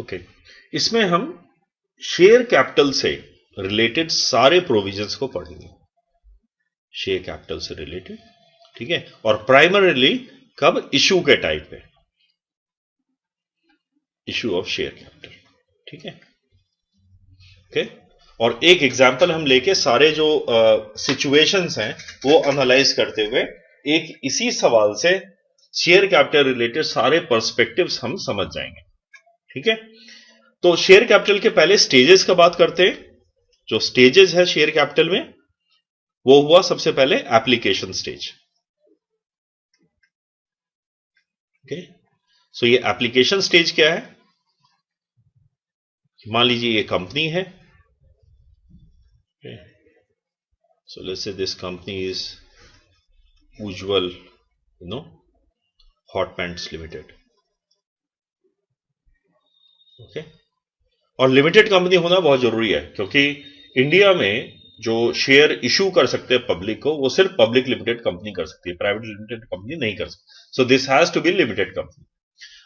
Okay, इसमें हम share capital से रिलेटेड सारे प्रोविजंस को पढ़ेंगे, शेयर कैपिटल से रिलेटेड, ठीक है। और प्राइमरीली कब, इशू के टाइप पे, इशू ऑफ शेयर कैपिटल, ठीक है। ओके, और एक एग्जांपल हम लेके सारे जो सिचुएशंस हैं वो एनालाइज करते हुए एक इसी सवाल से शेयर कैपिटल रिलेटेड सारे पर्सपेक्टिव्स हम समझ जाएंगे, ठीक है। तो शेयर कैपिटल के पहले स्टेजेस का बात करते हैं। जो स्टेजेस है शेयर कैपिटल में, वो हुआ सबसे पहले एप्लीकेशन स्टेज। ओके, सो ये एप्लीकेशन स्टेज क्या है? मान लीजिए ये कंपनी है, so let's say this company is Ujjwal, Hot Pants Limited, okay. और लिमिटेड कंपनी होना बहुत जरूरी है, क्योंकि इंडिया में जो शेयर इशू कर सकते हैं पब्लिक को, वो सिर्फ पब्लिक लिमिटेड कंपनी कर सकती है, प्राइवेट लिमिटेड कंपनी नहीं कर सकती। So this has to be limited company.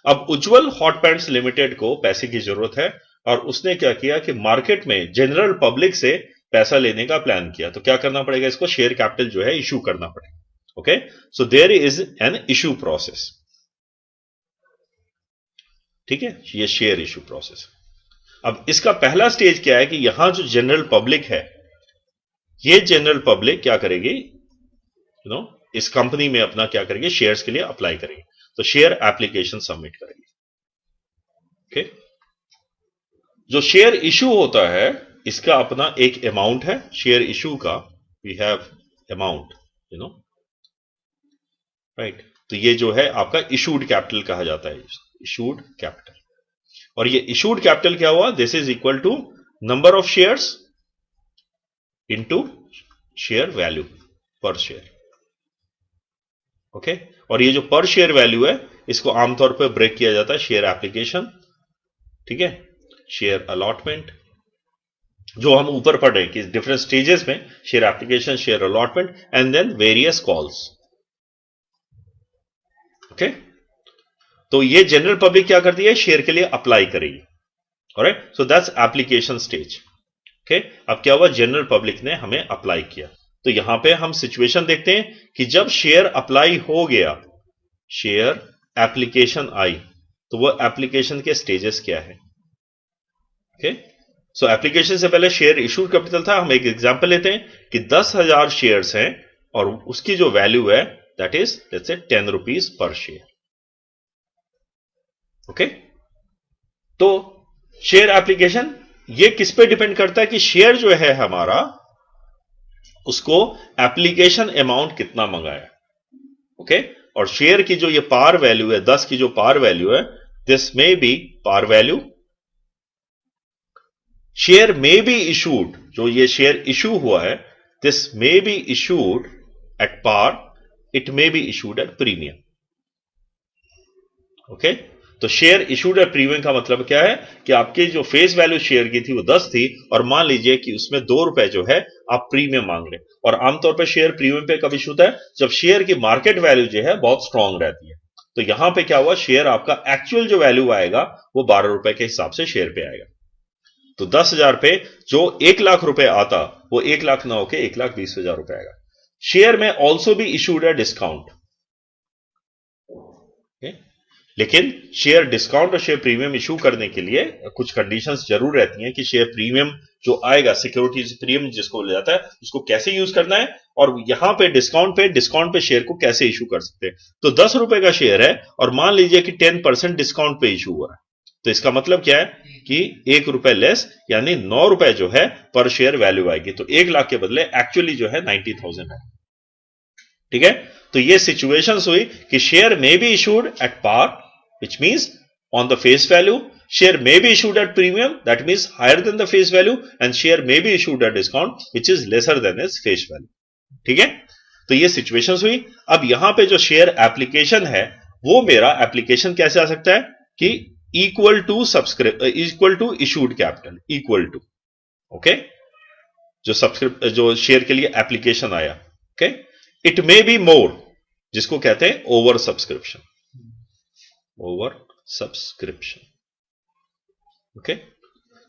अब उज्जवल हॉट पैंट्स लिमिटेड को पैसे की जरूरत है, और उसने क्या किया कि मार्केट में जनरल पब्लिक से पैसा लेने का प्लान किया। तो क्या करना पड़ेगा, इसको शेयर कैपिटल जो है इशू करना पड़ेगा। Okay, so there is an issue process, ठीक है, ये शेयर इशू प्रोसेस। अब इसका पहला स्टेज क्या है कि यहां जो जनरल पब्लिक है, ये जनरल पब्लिक क्या करेगी, इस कंपनी में अपना क्या करेगी, शेयर्स के लिए अप्लाई करेगी। तो शेयर एप्लीकेशन सबमिट करेगी। ओके, जो शेयर इशू होता है इसका अपना एक अमाउंट है, शेयर इशू का वी हैव अमाउंट, राइट। तो ये जो है आपका इशूड कैपिटल कहा जाता है, इशूड कैपिटल। और ये इशूड कैपिटल क्या हुआ, this is equal to number of shares into share value per share. Okay, और ये जो पर शेयर वैल्यू है इसको आमतौर पर ब्रेक किया जाता है शेयर एप्लीकेशन, ठीक है, शेयर अलॉटमेंट, जो हम ऊपर पढ़ रहे हैं कि डिफरेंट स्टेजेस में share application, share allotment and then various calls. Okay, तो ये जनरल पब्लिक क्या करती है, शेयर के लिए अप्लाई करेगी। Alright, so that's application stage. Okay, अब क्या हुआ, जनरल पब्लिक ने हमें अप्लाई किया। तो यहां पे हम सिचुएशन देखते हैं कि जब शेयर अप्लाई हो गया, शेयर एप्लीकेशन आई, तो वो एप्लीकेशन के स्टेजेस क्या है। ओके, सो एप्लीकेशन से पहले शेयर इशू कैपिटल था। हम एक एग्जांपल लेते हैं कि 10,000 शेयर्स हैं और उसकी जो वैल्यू है that is let's say 10 rupees per share. Okay, तो शेयर एप्लीकेशन ये किस पे डिपेंड करता है कि शेयर जो है हमारा, उसको एप्लीकेशन अमाउंट कितना मंगाया। ओके, और शेयर की जो ये पार वैल्यू है, 10 की जो पार वैल्यू है, this may be par value. Share may be issued, जो ये शेयर इशू हुआ है, this may be issued at par, it may be issued at premium. Okay, तो शेयर इशूड एट प्रीमियम का मतलब क्या है कि आपकी जो फेस वैल्यू शेयर की थी वो 10 थी, और मान लीजिए कि उसमें 2 रुपए जो है आप प्रीमियम मांग रहे। और आमतौर पर शेयर प्रीमियम पे कब इशू होता है, जब शेयर की मार्केट वैल्यू जो है बहुत स्ट्रांग रहती है। तो यहां पे क्या हुआ, शेयर आपका एक्चुअल जो वैल्यू आएगा वो 12 रुपए के हिसाब से शेयर पे आएगा। तो 10,000 पे जो 1 लाख रुपए आता, वो 1 लाख ना होके 1,20,000 रुपए आएगा। शेयर में ऑल्सो भी इशूड है डिस्काउंट, लेकिन शेयर डिस्काउंट और शेयर प्रीमियम इशू करने के लिए कुछ कंडीशंस जरूर रहती हैं कि शेयर प्रीमियम जो आएगा, सिक्योरिटीज प्रीमियम जिसको बोला जाता है, उसको कैसे यूज करना है, और यहां पे डिस्काउंट पे शेयर को कैसे इशू कर सकते हैं। तो 10 रुपए का शेयर है और मान लीजिए कि 10% डिस्काउंट पे इशू हुआ है, तो इसका मतलब क्या है कि 1 रुपए लेस, यानी 9 रुपए जो है पर शेयर वैल्यू आएगी। तो 1 लाख के बदले एक्चुअली जो है 90,000 है, ठीक है। तो ये सिचुएशंस हुई कि share may be issued at par, which means on the face value, share may be issued at premium, that means higher than the face value, and share may be issued at discount which is lesser than its face value, ठीक है। तो ये situations हुई। अब यहां पे जो share application है, वो मेरा एप्लीकेशन कैसे आ सकता है कि equal to issued capital, equal to, okay, जो शेयर के लिए एप्लीकेशन आया, okay, it may be more, जिसको कहते हैं over subscription, over subscription, okay,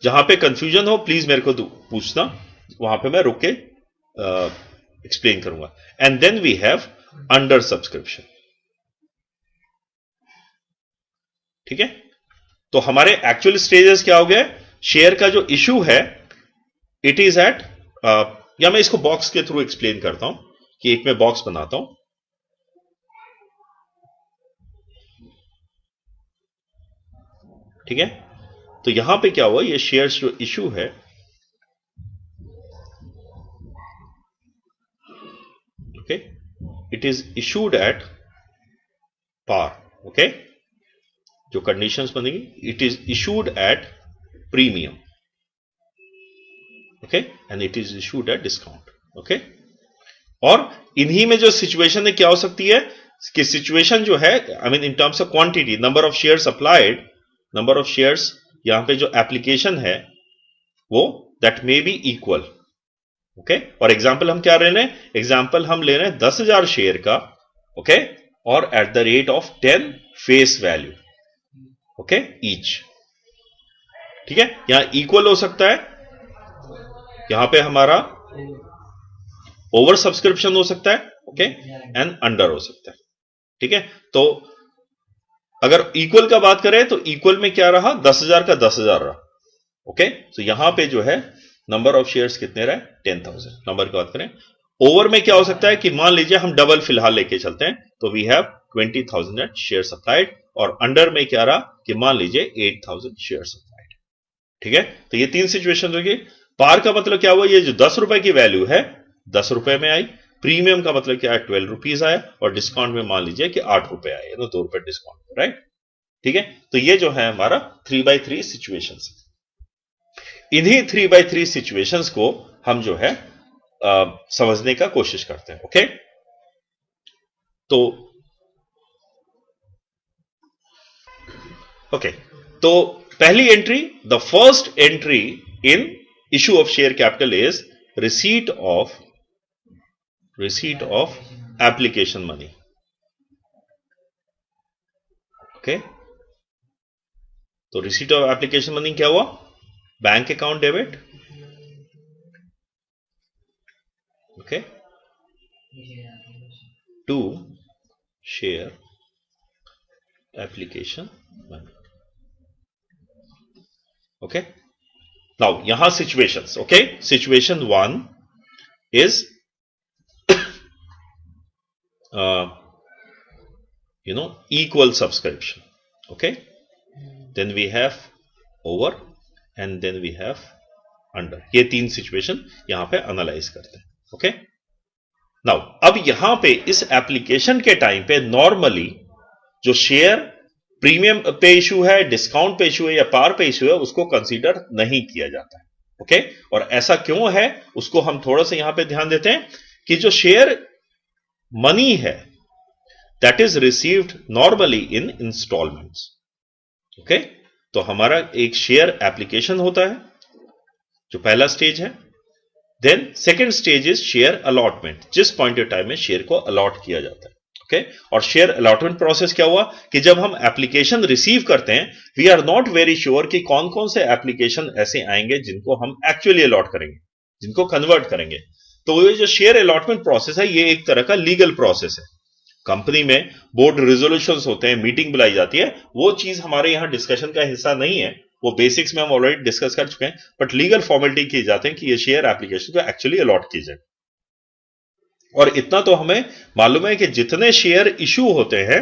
जहां पे कंफ्यूजन हो प्लीज मेरे को पूछना, वहां पे मैं रुक के एक्सप्लेन करूंगा. And then we have under subscription. ठीक है, तो हमारे एक्चुअल स्टेजेस क्या हो गए? शेयर का जो इशू है इट इज एट, या मैं इसको बॉक्स के थ्रू एक्सप्लेन करता हूं कि एक मैं बॉक्स बनाता हूं. ठीक है, तो यहां पे क्या हुआ, ये शेयर्स जो इशू है, okay, it is issued at par. Okay, जो कंडीशंस बनेगी, it is issued at premium. Okay, and it is issued at discount. Okay, और इन्हीं में जो सिचुएशन है क्या हो सकती है कि सिचुएशन जो है, I mean in terms of quantity, number of shares applied, number of shares यहां पे जो एप्लीकेशन है वो that may be equal. Okay, और एग्जाम्पल हम क्या ले रहे हैं? एग्जाम्पल हम ले रहे हैं 10,000 शेयर का. ओके, और at the rate of 10 face value. Okay, each. ठीक है, यहां इक्वल हो सकता है, यहां पे हमारा ओवर सब्सक्रिप्शन हो सकता है. ओके, एंड अंडर हो सकता है. ठीक है, तो अगर इक्वल का बात करें तो इक्वल में क्या रहा? 10,000 का 10,000 रहा. ओके, तो यहां पे जो है नंबर ऑफ शेयर्स कितने रहे? 10,000. नंबर की बात करें. ओवर में क्या हो सकता है कि मान लीजिए हम डबल फिलहाल लेके चलते हैं, तो वी हैव 20,000 शेयर्स अप्लाइड. और अंडर में क्या रहा कि मान लीजिए 8,000 शेयर्स अप्लाइड. ठीक है, तो ये तीन सिचुएशन होगी. पार का मतलब क्या हुआ? ये जो 10 रुपए की वैल्यू है 10 रुपए में आई. प्रीमियम का मतलब क्या है? 12 रुपीज आया. और डिस्काउंट में मान लीजिए कि 8 रुपए आए, तो 2 रुपए डिस्काउंट. राइट, ठीक है, तो ये जो है हमारा 3x3 सिचुएशंस. इन्हीं 3x3 सिचुएशंस को हम जो है समझने का कोशिश करते हैं. ओके, तो ओके, तो पहली entry, the first entry in issue of share capital is receipt of application money. Okay, तो रिसीट ऑफ एप्लीकेशन मनी क्या हुआ? Bank account debit. Okay, to share application money. Okay, now यहां situations. Okay, situation 1 is equal subscription. Okay, then we have over and then we have under. ये तीन situation यहां पे analyse करते हैं. Okay, now अब यहां पे इस एप्लीकेशन के टाइम पे नॉर्मली जो शेयर प्रीमियम पे इशू है, डिस्काउंट पे इशू है या पार पे इशू है, उसको कंसीडर नहीं किया जाता है. ओके, और ऐसा क्यों है उसको हम थोड़ा सा यहां पे ध्यान देते हैं कि जो शेयर मनी है that is received normally in instalments. Okay, तो हमारा एक शेयर एप्लीकेशन होता है जो पहला स्टेज है. Then second stage is share allotment, जिस पॉइंट ऑफ टाइम में शेयर को अलॉट किया जाता है. ओके, और शेयर अलॉटमेंट प्रोसेस क्या हुआ कि जब हम एप्लीकेशन रिसीव करते हैं, we are not very sure कि कौन कौन से एप्लीकेशन ऐसे आएंगे जिनको हम एक्चुअली अलॉट करेंगे, जिनको कन्वर्ट करेंगे. तो ये जो शेयर अलॉटमेंट प्रोसेस है ये एक तरह का लीगल प्रोसेस है. कंपनी में बोर्ड रिजोल्यूशंस होते हैं, मीटिंग बुलाई जाती है, वो चीज हमारे यहां डिस्कशन का हिस्सा नहीं है. वो बेसिक्स में हम ऑलरेडी डिस्कस कर चुके हैं, बट लीगल फॉर्मेलिटी किए जाते हैं कि ये शेयर एप्लीकेशन को एक्चुअली अलॉट की जाए. और इतना तो हमें मालूम है कि जितने शेयर इशू होते हैं,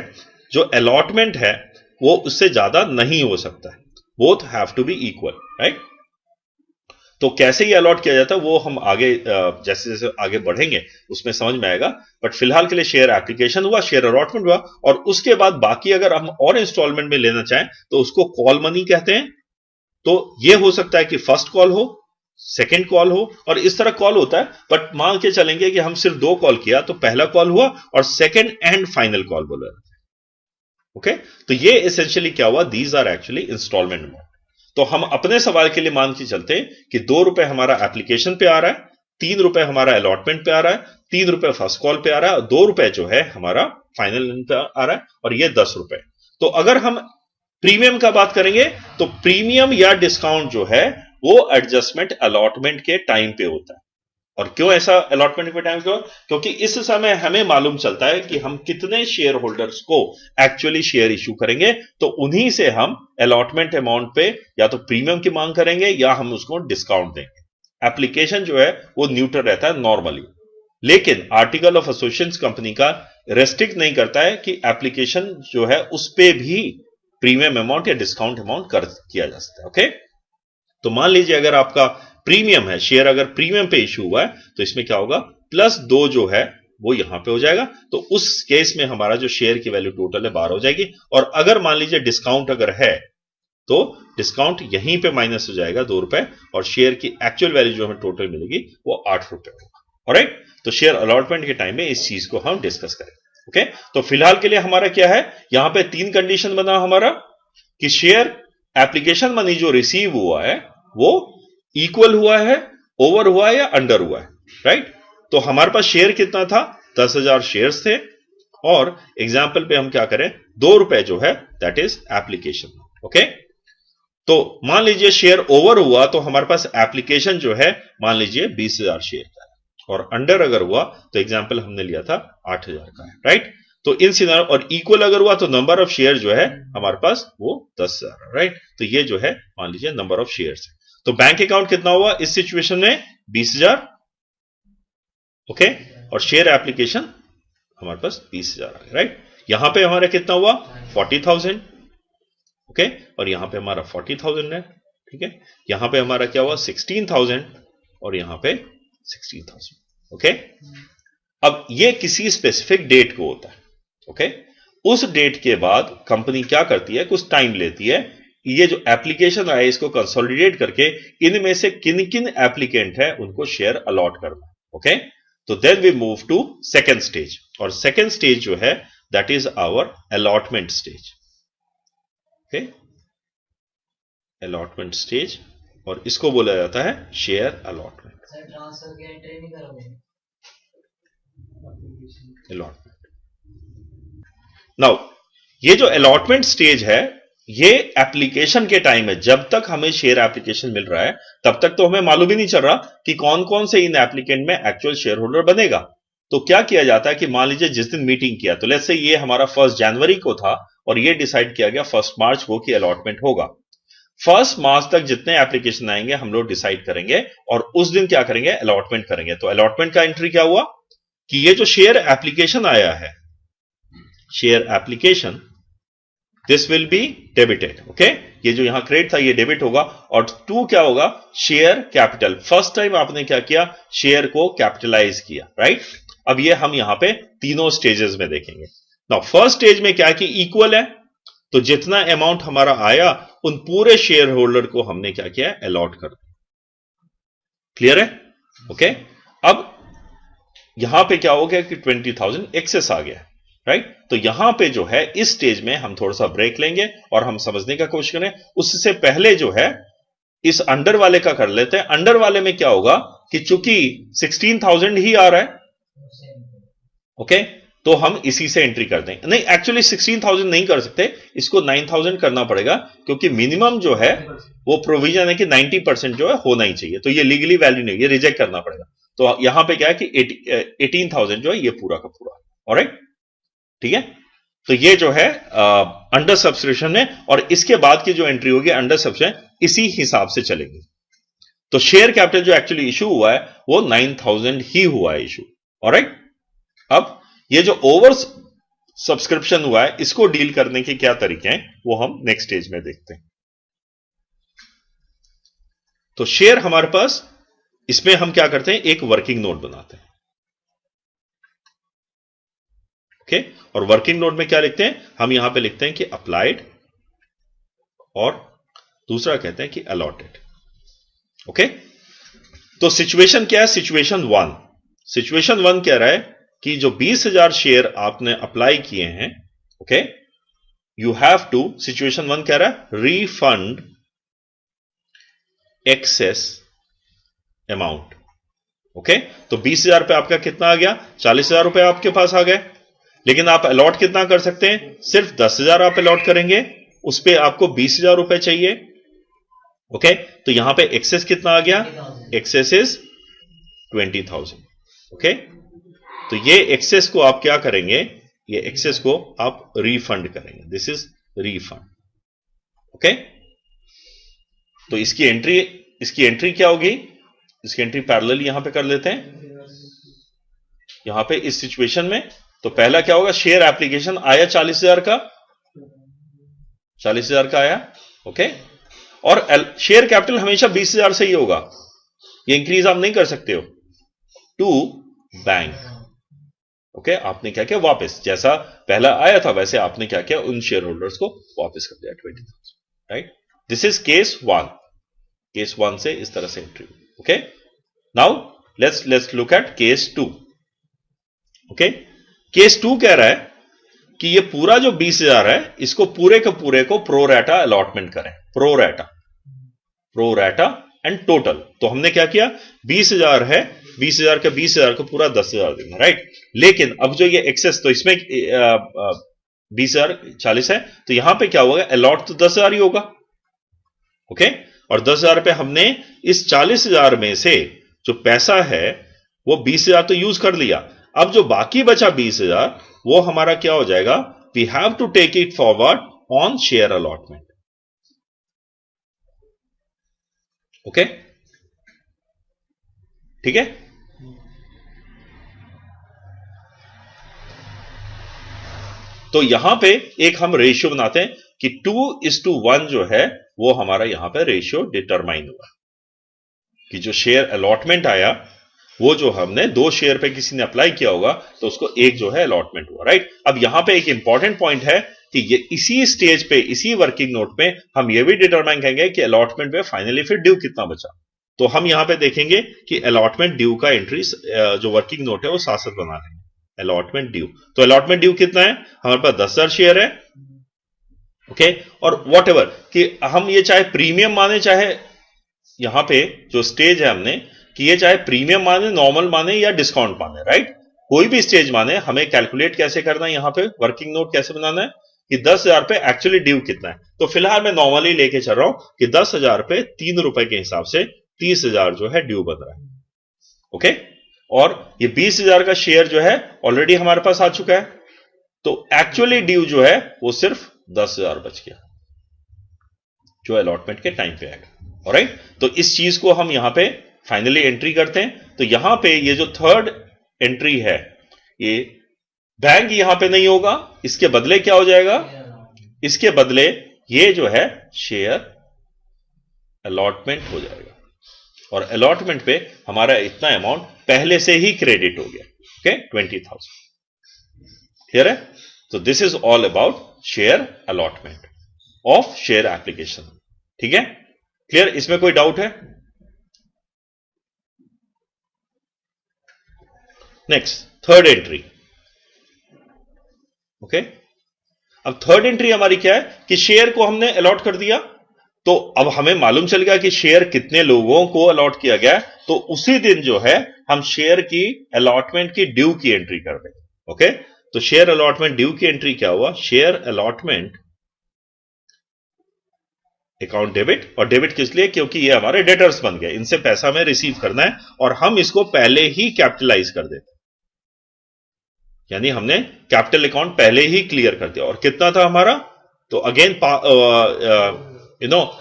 जो अलॉटमेंट है वो उससे ज्यादा नहीं हो सकता है. Both have to be equal. Right, तो कैसे ये अलॉट किया जाता है वो हम आगे जैसे जैसे आगे बढ़ेंगे उसमें समझ में आएगा. बट फिलहाल के लिए शेयर एप्लीकेशन हुआ, शेयर अलॉटमेंट हुआ, और उसके बाद बाकी अगर हम और इंस्टॉलमेंट में लेना चाहें तो उसको कॉल मनी कहते हैं. तो ये हो सकता है कि फर्स्ट कॉल हो, सेकेंड कॉल हो, और इस तरह कॉल होता है. बट मान के चलेंगे कि हम सिर्फ 2 कॉल किया, तो पहला कॉल हुआ और सेकेंड एंड फाइनल कॉल बोला. ओके, तो ये एसेंशियली क्या हुआ? These are actually instalment amount. तो हम अपने सवाल के लिए मान के चलते हैं कि 2 रुपए हमारा एप्लीकेशन पे आ रहा है, 3 रुपए हमारा अलॉटमेंट पे आ रहा है, 3 रुपए फर्स्ट कॉल पे आ रहा है, और 2 रुपए जो है हमारा फाइनल पे आ रहा है, और ये 10 रुपए. तो अगर हम प्रीमियम का बात करेंगे तो प्रीमियम या डिस्काउंट जो है वो एडजस्टमेंट अलॉटमेंट के टाइम पे होता है। और क्यों ऐसा अलॉटमेंट के टाइम क्यों? क्योंकि इस समय हमें मालूम चलता है कि हम कितने शेयर होल्डर्स को एक्चुअली शेयर इशू करेंगे, तो उन्हीं से हम अलॉटमेंट अमाउंट पे या तो प्रीमियम की मांग करेंगे या हम उसको डिस्काउंट देंगे। एप्लीकेशन जो है वो न्यूट्रल रहता है नॉर्मली, लेकिन आर्टिकल ऑफ एसोसिएशन कंपनी का रेस्ट्रिक्ट नहीं करता है कि एप्लीकेशन जो है उस पे भी प्रीमियम अमाउंट या डिस्काउंट अमाउंट किया जा सकता है। ओके, तो मान लीजिए अगर आपका प्रीमियम है, शेयर अगर प्रीमियम पे इशू हुआ है तो इसमें क्या होगा, +2 जो है वो यहां पे हो जाएगा, तो उस केस में हमारा जो शेयर की वैल्यू टोटल है 12 हो जाएगी। और अगर मान लीजिए डिस्काउंट अगर है तो डिस्काउंट यहीं पे माइनस हो जाएगा 2 रुपए, और शेयर की एक्चुअल वैल्यू जो हमें टोटल मिलेगी वो 8 रुपए होगा। ऑलराइट, तो शेयर अलॉटमेंट के टाइम में इस चीज को हम डिस्कस करेंगे। ओके, तो फिलहाल के लिए हमारा क्या है, यहां पे 3 कंडीशन बना हमारा कि शेयर एप्लीकेशन मनी जो रिसीव हुआ है वो इक्वल हुआ है, ओवर हुआ है या अंडर हुआ है। राइट, तो हमारे पास शेयर कितना था, 10,000 शेयर्स थे, और एग्जाम्पल पे हम क्या करें, 2 रुपए जो है दैट इज एप्लीकेशन। ओके, तो मान लीजिए शेयर ओवर हुआ तो हमारे पास एप्लीकेशन जो है मान लीजिए 20,000 शेयर का है, और अंडर अगर हुआ तो एग्जाम्पल हमने लिया था 8,000 का है। राइट, तो इन सिनारियो, और इक्वल अगर हुआ तो नंबर ऑफ शेयर जो है हमारे पास वो 10,000। राइट, तो ये जो है मान लीजिए नंबर ऑफ शेयर्स है। तो बैंक अकाउंट कितना हुआ इस सिचुएशन में, 20,000। ओके, और शेयर एप्लीकेशन हमारे पास 20,000 आ गया। राइट, यहां पे हमारा कितना हुआ, 40,000। ओके, और यहां पे हमारा 40,000 है। ठीक है, यहां पे हमारा क्या हुआ, 16,000, और यहां पे 16,000। ओके, अब ये किसी स्पेसिफिक डेट को होता है। ओके, उस डेट के बाद कंपनी क्या करती है, कुछ टाइम लेती है, ये जो एप्लीकेशन आए इसको कंसोलिडेट करके इनमें से किन किन एप्लीकेंट है उनको शेयर अलॉट करना। ओके, तो then we move to second stage, और सेकेंड स्टेज जो है that is our allotment stage. Okay, allotment stage, और इसको बोला जाता है शेयर अलॉटमेंट। ट्रांसफर की एंट्री नहीं करोगे अलॉटमेंट। नाउ ये जो अलॉटमेंट स्टेज है ये एप्लीकेशन के टाइम है, जब तक हमें शेयर एप्लीकेशन मिल रहा है तब तक तो हमें मालूम ही नहीं चल रहा कि कौन कौन से इन एप्लीकेंट में एक्चुअल शेयर होल्डर बनेगा। तो क्या किया जाता है कि मान लीजिए जिस दिन मीटिंग किया, तो लेट्स से ये हमारा 1 जनवरी को था और ये डिसाइड किया गया 1 मार्च को कि अलॉटमेंट होगा। 1 मार्च तक जितने एप्लीकेशन आएंगे हम लोग डिसाइड करेंगे और उस दिन क्या करेंगे, अलॉटमेंट करेंगे। तो अलॉटमेंट का एंट्री क्या हुआ कि ये जो शेयर एप्लीकेशन आया है, share application, this will be debited. Okay, ये जो यहां क्रेडिट था ये डेबिट होगा, और 2 क्या होगा, शेयर कैपिटल। फर्स्ट टाइम आपने क्या किया, शेयर को कैपिटलाइज किया। राइट, अब ये हम यहां पे तीनों स्टेजेस में देखेंगे। नाउ फर्स्ट स्टेज में क्या है कि इक्वल है, तो जितना अमाउंट हमारा आया उन पूरे शेयर होल्डर को हमने क्या किया, अलॉट कर दिया। क्लियर है? ओके, अब यहां पे क्या हो गया कि 20,000 एक्सेस आ गया। राइट, तो यहां पे जो है इस स्टेज में हम थोड़ा सा ब्रेक लेंगे और हम समझने का कोशिश करें। उससे पहले जो है इस अंडर वाले का कर लेते हैं। अंडर वाले में क्या होगा कि चूंकि 16,000 ही आ रहा है, ओके, तो हम इसी से एंट्री कर देंगे। नहीं, एक्चुअली 16,000 नहीं कर सकते, इसको 9,000 करना पड़ेगा, क्योंकि मिनिमम जो है वो प्रोविजन है कि 90% जो है होना ही चाहिए। तो ये लीगली वैल्यू नहीं, ये रिजेक्ट करना पड़ेगा। तो यहां पे क्या है कि 18,000 जो है ये पूरा का पूरा। ऑलराइट, ठीक है, तो ये जो है अंडर सब्सक्रिप्शन है, और इसके बाद की जो एंट्री होगी अंडर सब्सक्रिप्शन इसी हिसाब से चलेगी। तो शेयर कैपिटल जो एक्चुअली इशू हुआ है वो 9,000 ही हुआ है इशू। ऑलराइट, अब ये जो ओवर सब्सक्रिप्शन हुआ है इसको डील करने के क्या तरीके हैं वो हम नेक्स्ट स्टेज में देखते हैं। तो शेयर हमारे पास, इसमें हम क्या करते हैं, एक वर्किंग नोट बनाते हैं। ओके, और वर्किंग नोट में क्या लिखते हैं, हम यहां पे लिखते हैं कि अप्लाइड, और दूसरा कहते हैं कि अलॉटेड। ओके, तो सिचुएशन क्या है, सिचुएशन 1, सिचुएशन 1 कह रहा है कि जो 20,000 शेयर आपने अप्लाई किए हैं, okay, you have to, situation 1 कह रहा है रीफंड एक्सेस अमाउंट। ओके, तो 20,000 रुपए आपका कितना आ गया, 40,000 रुपए आपके पास आ गए, लेकिन आप अलॉट कितना कर सकते हैं, सिर्फ 10,000 आप अलॉट करेंगे। उस पे आपको 20,000 रुपए चाहिए। ओके, तो यहां पे एक्सेस कितना आ गया? Access is 20,000। ओके, तो ये एक्सेस को आप क्या करेंगे? ये एक्सेस को आप रिफंड करेंगे। This is refund. ओके, तो इसकी एंट्री क्या होगी? इसकी एंट्री पैरेलल यहां पे कर लेते हैं। यहां पे इस सिचुएशन में तो पहला क्या होगा? शेयर एप्लीकेशन आया 40,000 का, 40,000 का आया। ओके, और शेयर कैपिटल हमेशा 20,000 से ही होगा, ये इंक्रीज आप नहीं कर सकते हो। To bank. ओके, आपने क्या किया? वापस जैसा पहला आया था वैसे आपने क्या किया? उन शेयर होल्डर्स को वापस कर दिया 20,000। Right, this is case 1। Case 1 से इस तरह से entry. Okay, now let's look at case 2। Okay, case 2 कह रहा है कि ये पूरा जो 20,000 है इसको पूरे के पूरे को प्रोरेटा अलॉटमेंट करें। Pro rata and total. तो हमने क्या किया? 20,000 है, 20,000 के 20,000 को पूरा 10,000 देना। राइट, लेकिन अब जो ये एक्सेस, तो इसमें 20,000 40 है, तो यहां पे क्या होगा? अलॉट तो 10,000 ही होगा। ओके, और 10,000 पे हमने इस 40,000 में से जो पैसा है वो 20,000 तो यूज कर लिया। अब जो बाकी बचा 20,000 वो हमारा क्या हो जाएगा? We have to take it forward on share allotment. Okay, ठीक है। तो यहां पे एक हम रेशियो बनाते हैं कि 2:1 जो है वो हमारा यहां पे रेशियो डिटरमाइन हुआ कि जो शेयर अलॉटमेंट आया वो जो हमने 2 शेयर पे किसी ने अप्लाई किया होगा तो उसको 1 जो है अलॉटमेंट हुआ। राइट, अब यहां पे एक इंपॉर्टेंट पॉइंट है कि ये इसी स्टेज पे, इसी वर्किंग नोट पे हम ये भी डिटरमाइन करेंगे कि अलॉटमेंट में फाइनली फिर ड्यू कितना बचा। तो हम यहां पे देखेंगे कि अलॉटमेंट ड्यू का एंट्री जो वर्किंग नोट है वो साथ साथ बना लेंगे। अलॉटमेंट ड्यू, तो अलॉटमेंट ड्यू कितना है? हमारे पास 10,000 शेयर है। ओके, और वॉट एवर कि हम ये चाहे प्रीमियम माने, चाहे यहां पे जो स्टेज है हमने कि ये चाहे प्रीमियम माने, नॉर्मल माने या डिस्काउंट माने। राइट, कोई भी स्टेज माने, हमें कैलकुलेट कैसे करना है? यहां पे वर्किंग नोट कैसे बनाना है कि 10,000 पे एक्चुअली ड्यू कितना है। तो फिलहाल मैं नॉर्मली लेके चल रहा हूं कि 10,000 पे 3 रुपए के हिसाब से 30,000 जो है ड्यू बन रहा है। ओके, और ये 20,000 का शेयर जो है ऑलरेडी हमारे पास आ चुका है, तो एक्चुअली ड्यू जो है वो सिर्फ 10,000 बच गया जो अलॉटमेंट के टाइम पे आएगा। ऑलराइट, तो इस चीज को हम यहां पे फाइनली एंट्री करते हैं। तो यहां पे ये जो थर्ड एंट्री है ये बैंक यहां पे नहीं होगा, इसके बदले क्या हो जाएगा? इसके बदले ये जो है शेयर अलॉटमेंट हो जाएगा, और अलॉटमेंट पे हमारा इतना अमाउंट पहले से ही क्रेडिट हो गया। ओके, 20,000। क्लियर है? तो this is all about share allotment of share application. ठीक है, क्लियर? इसमें कोई डाउट है? Next, third entry. ओके, अब थर्ड एंट्री हमारी क्या है कि शेयर को हमने अलॉट कर दिया, तो अब हमें मालूम चल गया कि शेयर कितने लोगों को अलॉट किया गया, तो उसी दिन जो है हम शेयर की अलॉटमेंट की ड्यू की एंट्री कर दें। ओके, तो शेयर अलॉटमेंट ड्यू की एंट्री क्या हुआ? शेयर अलॉटमेंट अकाउंट डेबिट, और डेबिट किस लिए? क्योंकि ये हमारे डेटर्स बन गए, इनसे पैसा हमें रिसीव करना है और हम इसको पहले ही कैपिटलाइज कर देते, यानी हमने कैपिटल अकाउंट पहले ही क्लियर कर दिया। और कितना था हमारा? तो अगेन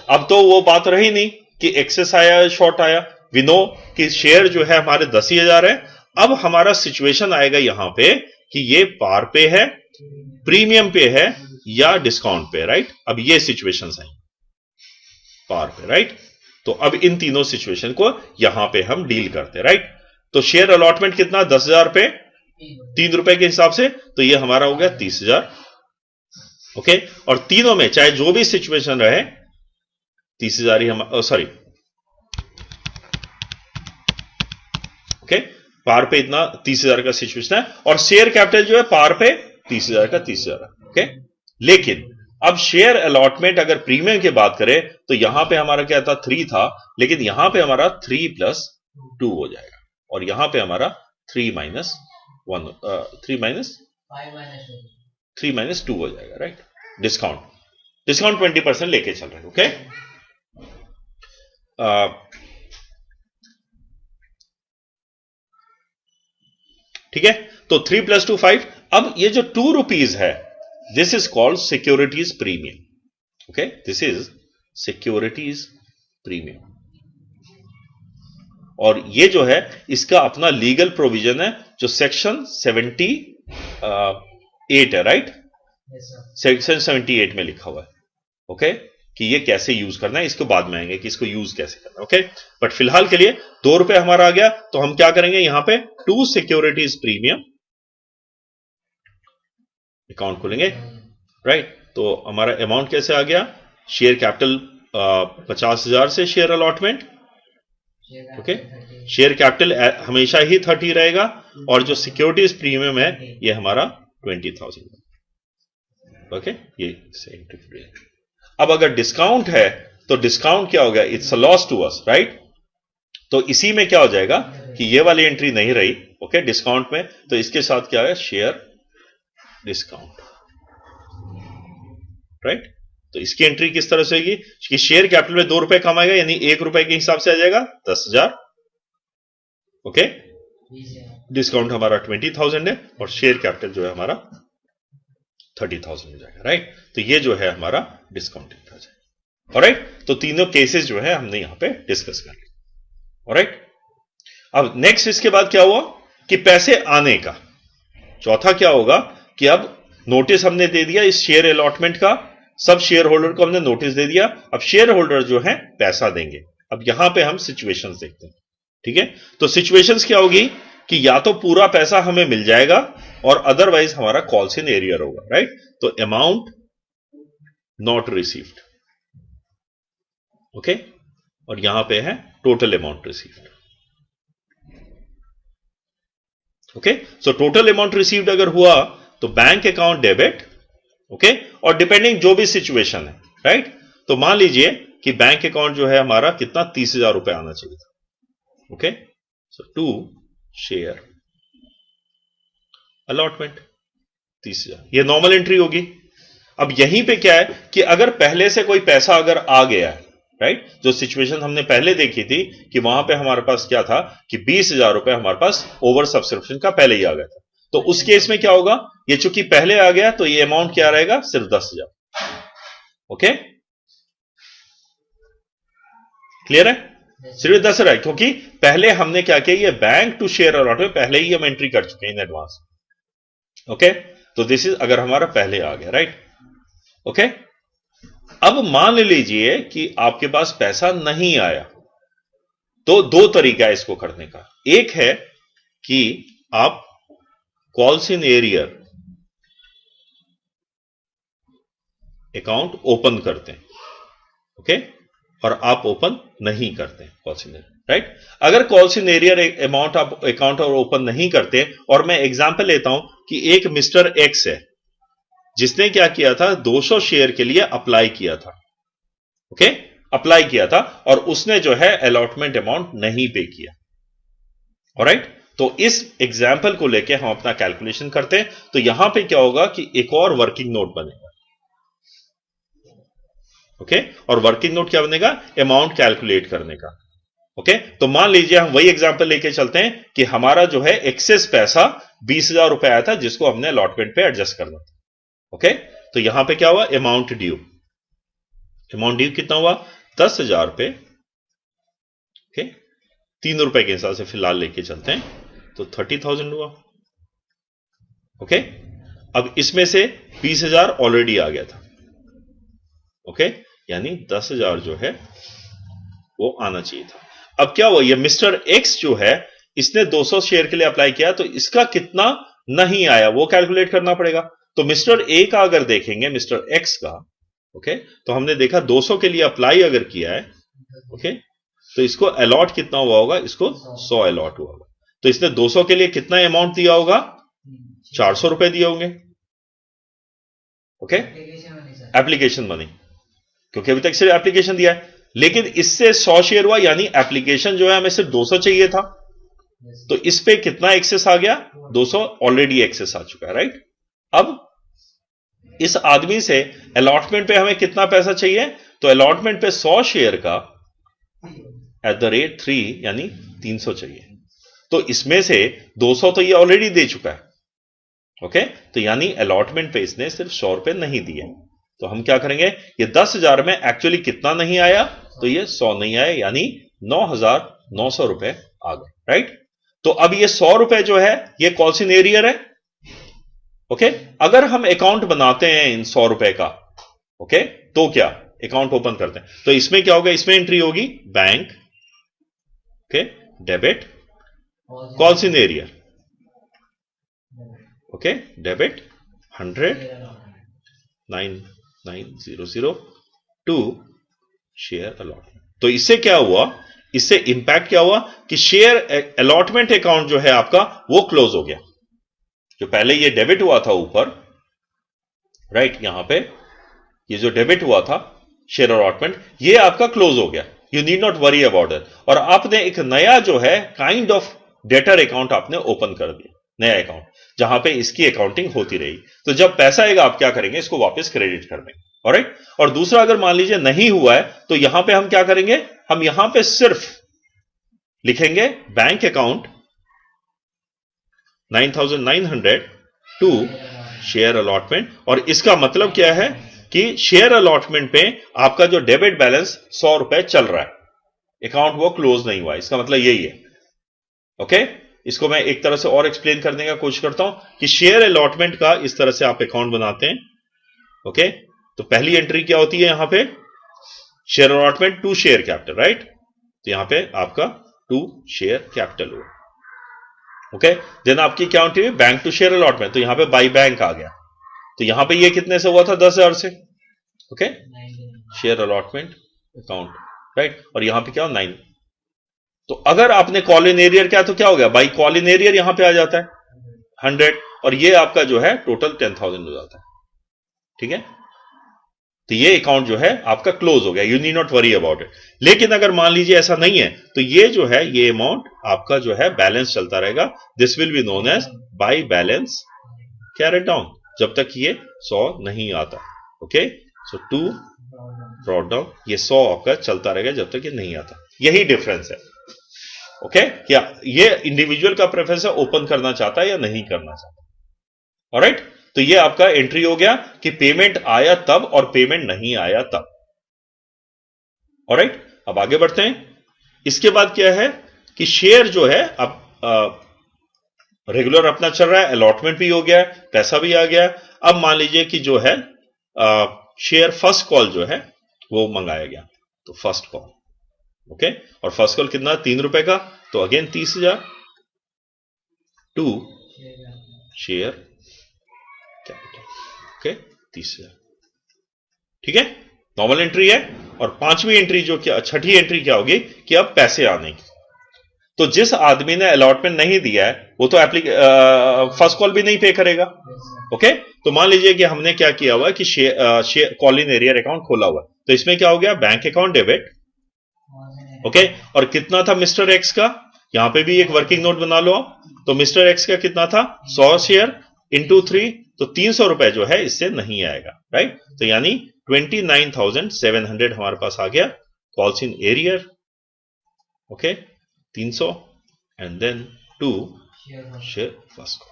अब तो वो बात रही नहीं कि एक्सेस आया शॉर्ट आया। वी नो कि शेयर जो है हमारे 10,000 है। अब हमारा सिचुएशन आएगा यहां पे कि ये पार पे है, प्रीमियम पे है या डिस्काउंट पे। राइट, अब ये सिचुएशन आई पार पे। राइट, तो अब इन तीनों सिचुएशन को यहां पे हम डील करते हैं। राइट, तो शेयर अलॉटमेंट कितना? 10,000 पे 3 रुपए के हिसाब से, तो ये हमारा हो गया 30,000। ओके, और तीनों में चाहे जो भी सिचुएशन रहे 30,000 ही हम, सॉरी, ओके, पार पे इतना 30,000 का सिचुएशन है, और शेयर कैपिटल जो है पार पे 30,000 का 30,000। ओके, लेकिन अब शेयर अलॉटमेंट अगर प्रीमियम की बात करें तो यहां पे हमारा क्या था? 3 था, लेकिन यहां पे हमारा 3+2 हो जाएगा, और यहां पे हमारा 3 माइनस 2 हो जाएगा। Right, discount. डिस्काउंट 20% लेके चल रहे हैं। ओके, ठीक है। तो 3 + 2 5। अब ये जो 2 रुपीज है, this is called securities premium. Okay, this is securities premium. और ये जो है इसका अपना लीगल प्रोविजन है जो सेक्शन 78 है, राइट? सेक्शन 78 में लिखा हुआ है। ओके, कि ये कैसे यूज करना है, इसको बाद में आएंगे कि इसको यूज कैसे करना है। ओके, बट फिलहाल के लिए 2 रुपए हमारा आ गया, तो हम क्या करेंगे, यहां पे 2 सिक्योरिटीज प्रीमियम अकाउंट खोलेंगे, राइट? तो हमारा अमाउंट कैसे आ गया, शेयर कैपिटल 50,000 से share allotment. Okay, share capital हमेशा ही 30 रहेगा, और जो सिक्योरिटीज प्रीमियम है ये हमारा 20,000। ओके, ये एंट्री। अब अगर डिस्काउंट है तो डिस्काउंट क्या हो गया, it's a loss to us, right? तो इसी में क्या हो जाएगा कि ये वाली एंट्री नहीं रही, ओके, डिस्काउंट में, तो इसके साथ क्या है, शेयर डिस्काउंट, राइट? तो इसकी एंट्री किस तरह से होगी कि शेयर कैपिटल में 2 रुपए कमाएगा, यानी 1 रुपए के हिसाब से आ जाएगा 10,000। ओके, डिस्काउंट हमारा 20,000 है और शेयर कैपिटल जो है हमारा 30,000 हो जाएगा, राइट? तो ये जो है हमारा डिस्काउंटिंग हो जाएगा। ऑलराइट, तो तीनों केसेस जो है हमने यहां पे डिस्कस कर लिए। ऑलराइट, अब नेक्स्ट इसके बाद क्या हुआ कि पैसे आने का। चौथा क्या होगा कि अब नोटिस हमने दे दिया इस शेयर अलॉटमेंट का, सब शेयर होल्डर को हमने नोटिस दे दिया, अब शेयर होल्डर जो है पैसा देंगे। अब यहां पे हम सिचुएशंस देखते हैं, ठीक है? तो सिचुएशंस क्या होगी कि या तो पूरा पैसा हमें मिल जाएगा और अदरवाइज हमारा कॉल्स इन एरियर होगा, राइट? तो अमाउंट नॉट रिसीव्ड, ओके, और यहां पे है total amount received. Okay, so total amount received अगर हुआ तो बैंक अकाउंट डेबिट, ओके, और डिपेंडिंग जो भी सिचुएशन है, राइट? तो मान लीजिए कि बैंक अकाउंट जो है हमारा कितना 30,000 रुपए आना चाहिए था। Okay, so to share allotment 30,000, ये नॉर्मल एंट्री होगी। अब यहीं पे क्या है कि अगर पहले से कोई पैसा अगर आ गया है, राइट, जो सिचुएशन हमने पहले देखी थी कि वहां पे हमारे पास क्या था कि 20,000 रुपए हमारे पास ओवर सब्सक्रिप्शन का पहले ही आ गया था, तो उस केस में क्या होगा, ये चूंकि पहले आ गया तो ये अमाउंट क्या रहेगा, सिर्फ 10,000। ओके, क्लियर है? सिर्फ 10,000 है, क्योंकि पहले हमने क्या किया, ये बैंक टू शेयर अलॉटमेंट पहले ही हम एंट्री कर चुके हैं इन एडवांस। ओके, तो दिस इज अगर हमारा पहले आ गया, राइट? ओके, अब मान लीजिए कि आपके पास पैसा नहीं आया, तो 2 तरीका है इसको करने का। एक है कि आप calls in arrear account open करते हैं, ओके, और आप ओपन नहीं करते कॉल्स इन एरियर, राइट? अगर कॉल्स इन एरियर अमाउंट आप अकाउंट और ओपन नहीं करते, और मैं एग्जांपल लेता हूं कि एक मिस्टर एक्स है जिसने क्या किया था, 200 शेयर के लिए अप्लाई किया था, ओके, अप्लाई किया था, और उसने जो है अलॉटमेंट अमाउंट नहीं पे किया। ऑलराइट, तो इस एग्जाम्पल को लेके हम अपना कैलकुलेशन करते हैं। तो यहां पे क्या होगा कि एक और वर्किंग नोट बनेगा, ओके, और वर्किंग नोट क्या बनेगा, अमाउंट कैलकुलेट करने का। ओके, तो मान लीजिए हम वही एग्जाम्पल लेके चलते हैं कि हमारा जो है एक्सेस पैसा 20,000 रुपए आया था जिसको हमने अलॉटमेंट पे एडजस्ट करना था। ओके, तो यहां पे क्या हुआ, अमाउंट ड्यू, अमाउंट ड्यू कितना हुआ, 10,000 रुपए। ओके, 3 रुपए के हिसाब से फिलहाल लेके चलते हैं, तो 30,000 हुआ। ओके, अब इसमें से 20,000 ऑलरेडी आ गया था, ओके, यानी 10,000 जो है वो आना चाहिए था। अब क्या हुआ, ये मिस्टर एक्स जो है इसने 200 शेयर के लिए अप्लाई किया, तो इसका कितना नहीं आया वो कैलकुलेट करना पड़ेगा। तो मिस्टर ए का अगर देखेंगे, मिस्टर एक्स का, ओके, तो हमने देखा 200 के लिए अप्लाई अगर किया है, ओके, तो इसको अलॉट कितना हुआ होगा, इसको 100 अलॉट हुआ होगा। तो इसने 200 के लिए कितना अमाउंट दिया होगा, 400 रुपए दिए होंगे। ओके, एप्लीकेशन मनी, क्योंकि अभी तक सिर्फ एप्लीकेशन दिया है, लेकिन इससे 100 शेयर हुआ, यानी एप्लीकेशन जो है हमें सिर्फ 200 चाहिए था, तो इस पे कितना एक्सेस आ गया, 200 ऑलरेडी एक्सेस आ चुका है, राइट? अब इस आदमी से अलॉटमेंट पे हमें कितना पैसा चाहिए, तो अलॉटमेंट पे 100 शेयर का @3 यानी 300 चाहिए। तो इसमें से 200 तो ये ऑलरेडी दे चुका है, ओके। तो यानी अलॉटमेंट पे इसने सिर्फ 100 रुपए नहीं दिए। तो हम क्या करेंगे, ये 10,000 में एक्चुअली कितना नहीं आया, तो ये 100 नहीं आया, यानी 9,900 रुपए आ गए, राइट। तो अब ये 100 रुपए जो है ये कॉल्स इन एरियर है, ओके। अगर हम अकाउंट बनाते हैं इन 100 रुपए का, ओके, तो क्या अकाउंट ओपन करते हैं, तो इसमें क्या होगा, इसमें एंट्री होगी bank, okay, debit, calls in arrear, okay, debit 100 9900 to share allotment. तो इससे क्या हुआ, इससे इंपैक्ट क्या हुआ कि शेयर अलॉटमेंट अकाउंट जो है आपका वो क्लोज हो गया। जो पहले ये डेबिट हुआ था ऊपर, राइट, यहां पे ये जो डेबिट हुआ था शेयर अलॉटमेंट, ये आपका क्लोज हो गया। You need not worry about it. और आपने एक नया जो है काइंड ऑफ डेटर अकाउंट आपने ओपन कर दिया, नया अकाउंट, जहां पे इसकी अकाउंटिंग होती रहेगी। तो जब पैसा आएगा आप क्या करेंगे, इसको वापस क्रेडिट कर देंगे, ऑलराइट। और दूसरा, अगर मान लीजिए नहीं हुआ है, तो यहां पे हम क्या करेंगे, हम यहां पे सिर्फ लिखेंगे bank account 9,900 to share allotment. और इसका मतलब क्या है कि शेयर अलॉटमेंट पे आपका जो डेबिट बैलेंस 100 रुपए चल रहा है, अकाउंट वो क्लोज नहीं हुआ, इसका मतलब यही है, ओके। इसको मैं एक तरह से और एक्सप्लेन करने का कोशिश करता हूं कि शेयर अलॉटमेंट का इस तरह से आप अकाउंट बनाते हैं, ओके। तो पहली एंट्री क्या होती है यहां पे, share allotment to share capital, right. तो यहां पे आपका टू शेयर कैपिटल हुआ, ओके। देन आपकी क्या होती है, बैंक टू शेयर अलॉटमेंट, तो यहां पे बाई बैंक आ गया। तो यहां पे ये कितने से हुआ था, 10,000 से, okay, share allotment account, right. और यहां पे क्या 9। तो अगर आपने कॉल इन एरियर क्या, तो क्या हो गया, बाई कॉल इन एरियर यहां पे आ जाता है 100, और ये आपका जो है टोटल 10,000 हो जाता है, ठीक है। तो ये अकाउंट जो है आपका क्लोज हो गया, you need not worry about it. लेकिन अगर मान लीजिए ऐसा नहीं है, तो ये जो है ये अमाउंट आपका जो है बैलेंस चलता रहेगा। This will be known as by balance carried down, जब तक ये 100 नहीं आता, okay. So to brought down, ये 100 आपका चलता रहेगा जब तक ये नहीं आता। यही डिफरेंस है, ओके। क्या ये इंडिविजुअल का प्रेफरेंस है, ओपन करना चाहता है या नहीं करना चाहता, ऑलराइट। तो ये आपका एंट्री हो गया कि पेमेंट आया तब और पेमेंट नहीं आया तब, ऑलराइट। अब आगे बढ़ते हैं। इसके बाद क्या है कि शेयर जो है अब रेगुलर अपना चल रहा है, अलॉटमेंट भी हो गया है, पैसा भी आ गया। अब मान लीजिए कि जो है शेयर फर्स्ट कॉल जो है वो मंगाया गया, तो फर्स्ट कॉल, ओके। और फर्स्ट कॉल कितना, 3 रुपए का, तो again 30,000 to share capital, okay, 30,000, ठीक है, नॉर्मल एंट्री है। और पांचवी एंट्री जो क्या, छठी एंट्री क्या होगी कि अब पैसे आने की। तो जिस आदमी ने अलॉटमेंट नहीं दिया है वो तो फर्स्ट कॉल भी नहीं पे करेगा, ओके। तो मान लीजिए कि हमने क्या किया हुआ कि share call in arrear account खोला हुआ, तो इसमें क्या हो गया, बैंक अकाउंट डेबिट, ओके। और कितना था मिस्टर एक्स का, यहां पे भी एक वर्किंग नोट बना लो। तो मिस्टर एक्स का कितना था, 100 शेयर इंटू 3, तो 300 रुपए जो है इससे नहीं आएगा, राइट। तो यानी 29,700 हमारे पास आ गया calls in arrear, okay, 300 and then to share first call,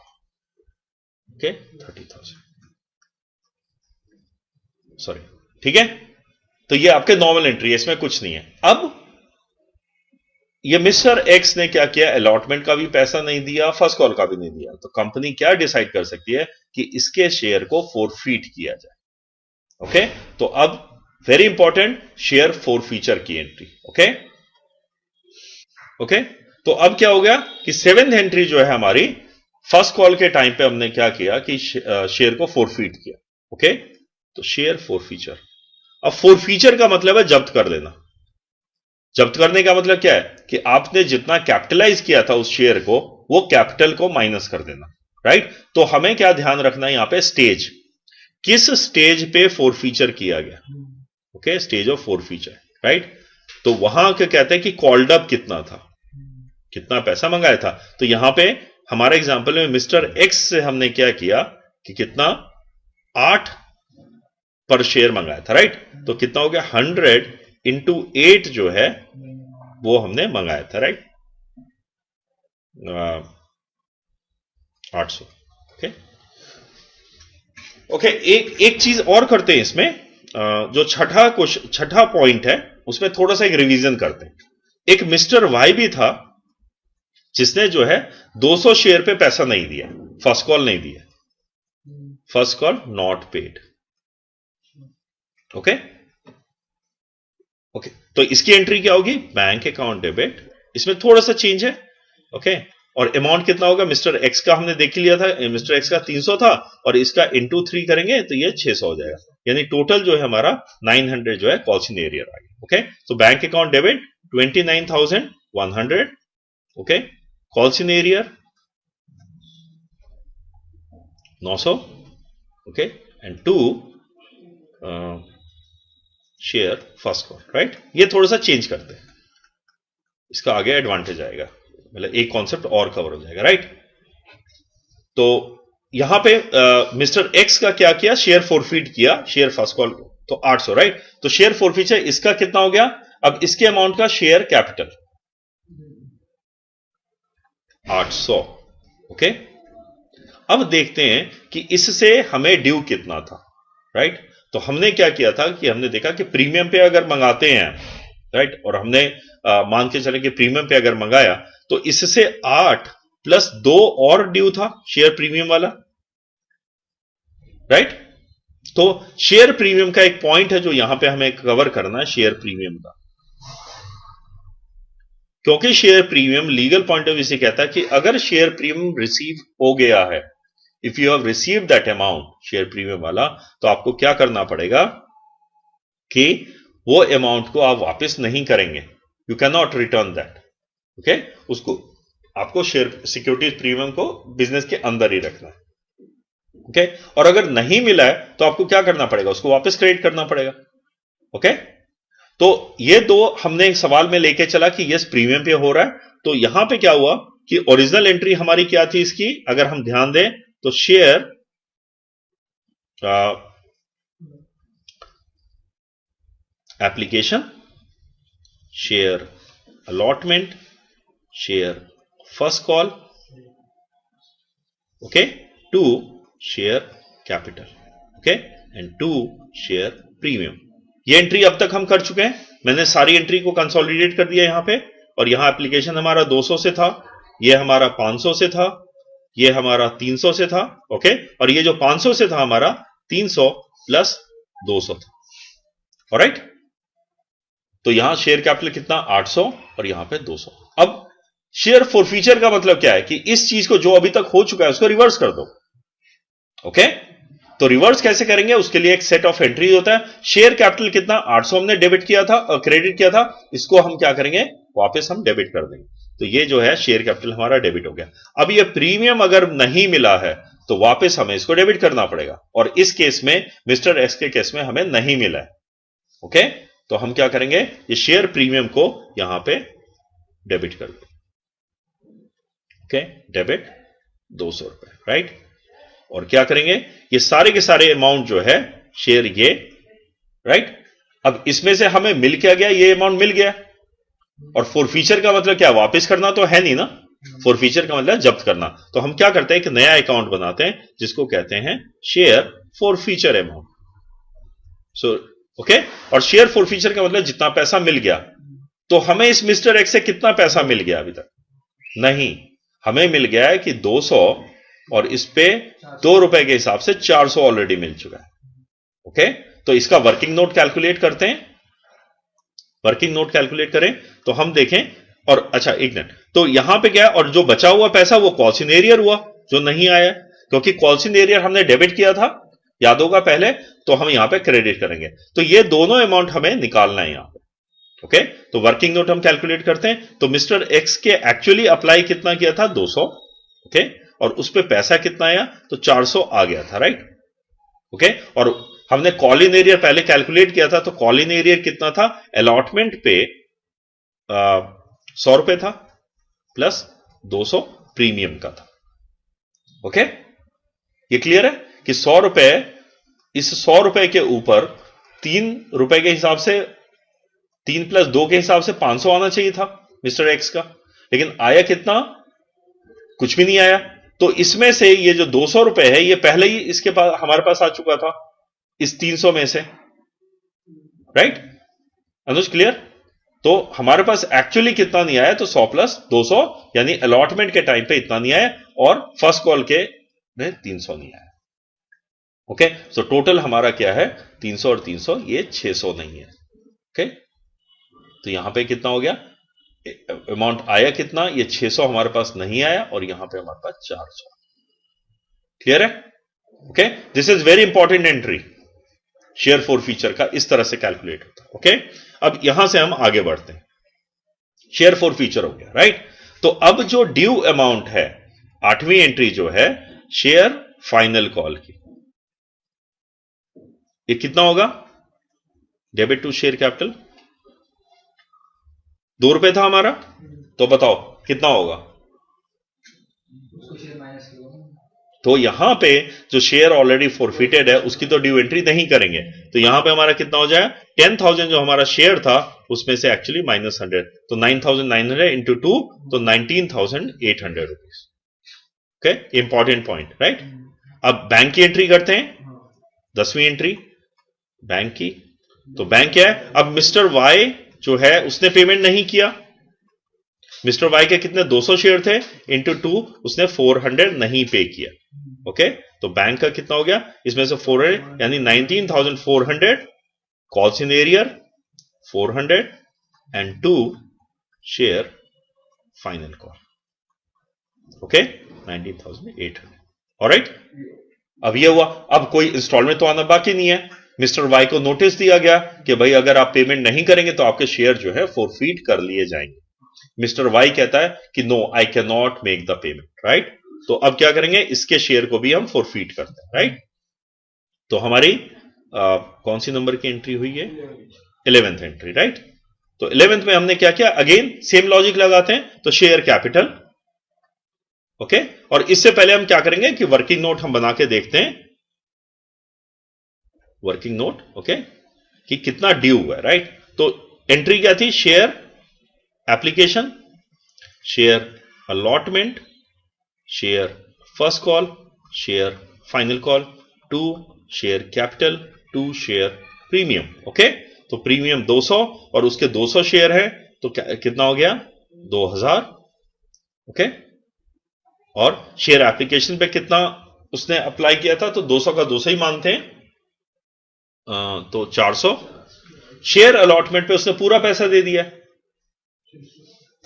okay, 30,000, sorry, ठीक है। तो ये आपके नॉर्मल एंट्री है, इसमें कुछ नहीं है। अब ये मिस्टर एक्स ने क्या किया, अलॉटमेंट का भी पैसा नहीं दिया, फर्स्ट कॉल का भी नहीं दिया। तो कंपनी क्या डिसाइड कर सकती है कि इसके शेयर को फोरफीट किया जाए, ओके। तो अब वेरी इंपॉर्टेंट, शेयर फोरफीचर की एंट्री, ओके, ओके। तो अब क्या हो गया कि 7th एंट्री जो है हमारी, फर्स्ट कॉल के टाइम पे हमने क्या किया कि शेयर को फोरफीट किया, ओके। तो शेयर फोरफीचर, अब फोरफीचर का मतलब है जब्त कर देना। जब्त करने का मतलब क्या है कि आपने जितना कैपिटलाइज किया था उस शेयर को, वो कैपिटल को माइनस कर देना, राइट। तो हमें क्या ध्यान रखना है यहां पे, स्टेज, किस स्टेज पे फोरफीचर किया गया, okay, stage of forfeiture, right. तो वहां क्या कहते हैं कि कॉल्ड अप कितना था, कितना पैसा मंगाया था। तो यहां पे हमारे एग्जांपल में मिस्टर एक्स से हमने क्या किया कि कितना, 8 पर शेयर मंगाया था, राइट? तो कितना हो गया? 100 इंटू 8 जो है वो हमने मंगाया था, राइट? 800। ओके ओके, एक चीज और करते हैं इसमें, जो छठा पॉइंट है उसमें थोड़ा सा एक रिवीजन करते हैं। एक मिस्टर वाई भी था जिसने जो है 200 शेयर पे पैसा नहीं दिया, फर्स्ट कॉल नहीं दिया, first call not paid. Okay okay, तो इसकी एंट्री क्या होगी? Bank account debit. इसमें थोड़ा सा चेंज है। ओके, और अमाउंट कितना होगा? मिस्टर एक्स का हमने देख लिया था, मिस्टर एक्स का 300 था और इसका इंटू 3 करेंगे तो ये 600 हो जाएगा, यानी टोटल जो है हमारा 900 जो है कॉल्स इन एरियर आ गया। ओके, तो bank account debit 29,100। Okay, calls in arrear 900। Okay, and 2 share first call, right? ये थोड़ा सा चेंज करते हैं, इसका आगे एडवांटेज आएगा, मतलब एक कॉन्सेप्ट और कवर हो जाएगा, राइट? तो यहां पे मिस्टर एक्स का क्या किया? शेयर फोरफीट किया, शेयर फर्स्ट कॉल, तो 800, राइट? तो शेयर फोरफीट है, इसका कितना हो गया? अब इसके अमाउंट का शेयर कैपिटल 800। ओके, अब देखते हैं कि इससे हमें ड्यू कितना था, राइट? तो हमने क्या किया था कि हमने देखा कि प्रीमियम पे अगर मंगाते हैं, राइट, और हमने मान के चले कि प्रीमियम पे अगर मंगाया तो इससे 8 प्लस 2 और ड्यू था शेयर प्रीमियम वाला, राइट? तो शेयर प्रीमियम का एक पॉइंट है जो यहां पे हमें कवर करना है, शेयर प्रीमियम का, क्योंकि share premium legal point of view से कहता है कि अगर शेयर प्रीमियम रिसीव हो गया है, if you have receive that amount share premium वाला, तो आपको क्या करना पड़ेगा कि वो अमाउंट को आप वापस नहीं करेंगे, you can not return that. Okay, उसको आपको शेयर सिक्योरिटीज प्रीमियम को बिजनेस के अंदर ही रखना है। ओके, और अगर नहीं मिला है तो आपको क्या करना पड़ेगा? उसको वापस क्रेडिट करना पड़ेगा। ओके, तो ये दो हमने एक सवाल में लेके चला कि यस प्रीमियम पे हो रहा है, तो यहां पे क्या हुआ कि ओरिजिनल एंट्री हमारी क्या थी इसकी? अगर हम ध्यान दें तो share application, share allotment, share first call, okay, 2 share capital, okay, and 2 share premium. ये एंट्री अब तक हम कर चुके हैं, मैंने सारी एंट्री को कंसोलिडेट कर दिया यहां पे, और यहां एप्लीकेशन हमारा 200 से था, ये हमारा 500 से था, ये हमारा 300 से था। ओके, और ये जो 500 से था हमारा 300 प्लस 200 था। ऑलराइट, तो यहां शेयर कैपिटल कितना? 800 और यहां पे 200। अब शेयर फॉरफीचर का मतलब क्या है कि इस चीज को जो अभी तक हो चुका है उसको रिवर्स कर दो। ओके, तो रिवर्स कैसे करेंगे? उसके लिए एक सेट ऑफ एंट्री होता है। शेयर कैपिटल कितना? 800 हमने डेबिट किया था, क्रेडिट किया था, इसको हम क्या करेंगे? वापस हम डेबिट कर देंगे। तो ये जो है शेयर कैपिटल हमारा डेबिट हो गया। अब ये प्रीमियम अगर नहीं मिला है तो वापस हमें इसको डेबिट करना पड़ेगा, और इस केस में मिस्टर एक्स के केस में हमें नहीं मिला है। ओके, तो हम क्या करेंगे? ये शेयर प्रीमियम को यहां पे डेबिट कर दो। ओके, डेबिट 200 रुपए, राइट? और क्या करेंगे? ये सारे के सारे अमाउंट जो है शेयर ये, राइट? अब इसमें से हमें मिल क्या गया? ये अमाउंट मिल गया, और फॉरफीचर का मतलब क्या? वापस करना तो है नहीं ना, फॉरफीचर का मतलब जब्त करना। तो हम क्या करते हैं? एक नया अकाउंट बनाते हैं जिसको कहते हैं share forfeiture amount. So okay, और शेयर फॉरफीचर का मतलब जितना पैसा मिल गया। तो हमें इस मिस्टर एक्स से कितना पैसा मिल गया अभी तक? नहीं, हमें मिल गया है कि 200, और इस पे 2 रुपए के हिसाब से 400 ऑलरेडी मिल चुका है। ओके, तो इसका वर्किंग नोट कैलकुलेट करते हैं। वर्किंग नोट कैलकुलेट करें तो हम देखें, और अच्छा एक मिनट, तो यहां पे क्या है? और जो बचा हुआ पैसा वो कॉल्स इन एरियर हुआ, जो नहीं आया, क्योंकि कॉल्स इन एरियर हमने डेबिट किया था, याद होगा पहले, तो हम यहां पे क्रेडिट करेंगे। तो ये दोनों अमाउंट हमें निकालना है यहां पे। ओके, तो वर्किंग नोट हम कैलकुलेट करते हैं। तो मिस्टर एक्स के एक्चुअली अप्लाई कितना किया था? 200। ओके, और उस पे पैसा कितना आया? तो 400 आ गया था, राइट? ओके, और हमने कॉल इन एरियर पहले कैलकुलेट किया था, तो कॉल इन एरियर कितना था? अलॉटमेंट पे 100 रुपए था, प्लस 200 प्रीमियम का था। ओके, ये क्लियर है कि 100 रुपए इस 100 रुपए के ऊपर 3 रुपए के हिसाब से 3 + 2 के हिसाब से 500 आना चाहिए था मिस्टर एक्स का, लेकिन आया कितना? कुछ भी नहीं आया। तो इसमें से ये जो 200 रुपए है ये पहले ही इसके पास हमारे पास आ चुका था इस 300 में से, राइट? अनुज क्लियर? तो हमारे पास एक्चुअली कितना नहीं आया? तो 100 + 200 यानी अलॉटमेंट के टाइम पे इतना नहीं आया और फर्स्ट कॉल के में 300 नहीं आया। ओके, सो टोटल हमारा क्या है? 300 और 300, ये 600 नहीं है। ओके, तो यहां पे कितना हो गया? अमाउंट आया कितना? ये 600 हमारे पास नहीं आया और यहां पे हमारे पास 400। क्लियर है? Okay, this is very important entry. Share forfeiture का इस तरह से कैलकुलेट होता है। ओके, अब यहां से हम आगे बढ़ते हैं। शेयर फॉरफीचर हो गया, राइट? तो अब जो ड्यू अमाउंट है, 8वीं एंट्री जो है शेयर फाइनल कॉल की, ये कितना होगा? डेबिट टू शेयर कैपिटल 2 रुपए था हमारा, तो बताओ कितना होगा? उसको शेयर माइनस करो। तो यहां पे जो शेयर ऑलरेडी फॉरफिटेड है उसकी तो ड्यू एंट्री नहीं करेंगे, तो यहां पे हमारा कितना हो जाए? 10,000 जो हमारा शेयर था उसमें से एक्चुअली -100, तो 9,900 इंटू 2, तो 19,800 rupees. Okay, important point, right? अब बैंक की एंट्री करते हैं, 10वीं एंट्री बैंक की। तो बैंक क्या है? अब मिस्टर वाई जो है उसने पेमेंट नहीं किया। मिस्टर वाई के कितने? 200 शेयर थे, इंटू 2 उसने 400 नहीं पे किया। ओके, तो बैंक का कितना हो गया? इसमें से 400 यानी 19,400 calls in arrear 400 and 2 share final call. Okay, 19,800। Alright, अब ये हुआ। अब कोई इंस्टॉलमेंट तो आना बाकी नहीं है। मिस्टर वाई को नोटिस दिया गया कि भाई अगर आप पेमेंट नहीं करेंगे तो आपके शेयर जो है फॉरफीट कर लिए जाएंगे। मिस्टर वाई कहता है कि no, I can not make the payment, right? तो अब क्या करेंगे? इसके शेयर को भी हम फॉरफीट करते हैं, राइट? तो हमारी कौन सी नंबर की एंट्री हुई है? 11th entry, right? तो 11th में हमने क्या किया? अगेन सेम लॉजिक लगाते हैं, तो शेयर कैपिटल। ओके, और इससे पहले हम क्या करेंगे कि वर्किंग नोट हम बना के देखते हैं, वर्किंग नोट, ओके, कि कितना ड्यू हुआ है, राइट? तो एंट्री क्या थी? Share application, share allotment, share first call, share final call, 2 share capital, 2 share premium. Okay, तो प्रीमियम 200 और उसके 200 शेयर है, तो कितना हो गया? 2,000। ओके, और शेयर एप्लीकेशन पे कितना उसने अप्लाई किया था? तो 200 का 200 ही मानते हैं, तो 400। शेयर अलॉटमेंट पे उसने पूरा पैसा दे दिया।